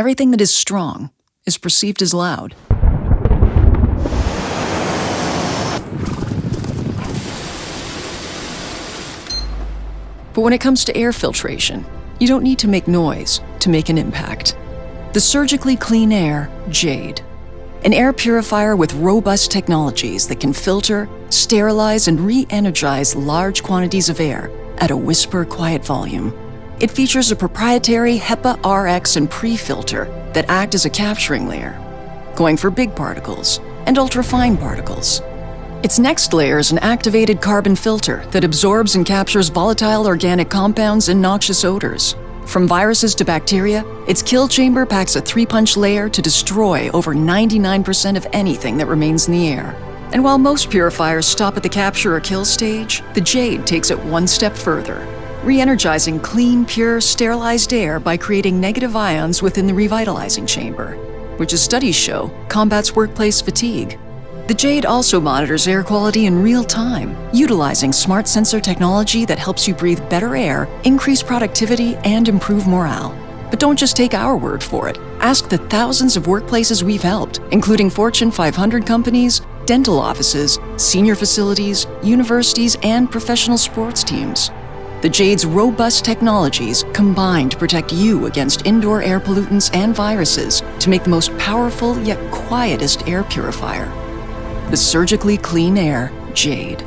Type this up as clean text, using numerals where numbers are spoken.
Everything that is strong is perceived as loud. But when it comes to air filtration, you don't need to make noise to make an impact. The Surgically Clean Air JADE, an air purifier with robust technologies that can filter, sterilize, and re-energize large quantities of air at a whisper-quiet volume. It features a proprietary HEPA RX and pre-filter that act as a capturing layer, going for big particles and ultrafine particles. Its next layer is an activated carbon filter that absorbs and captures volatile organic compounds and noxious odors. From viruses to bacteria, its kill chamber packs a 3-punch layer to destroy over 99% of anything that remains in the air. And while most purifiers stop at the capture or kill stage, the JADE takes it one step further, re-energizing clean, pure, sterilized air by creating negative ions within the revitalizing chamber, which, as studies show, combats workplace fatigue. The JADE also monitors air quality in real time, utilizing smart sensor technology that helps you breathe better air, increase productivity, and improve morale. But don't just take our word for it. Ask the thousands of workplaces we've helped, including Fortune 500 companies, dental offices, senior facilities, universities, and professional sports teams. The JADE's robust technologies combine to protect you against indoor air pollutants and viruses to make the most powerful yet quietest air purifier. The Surgically Clean Air JADE.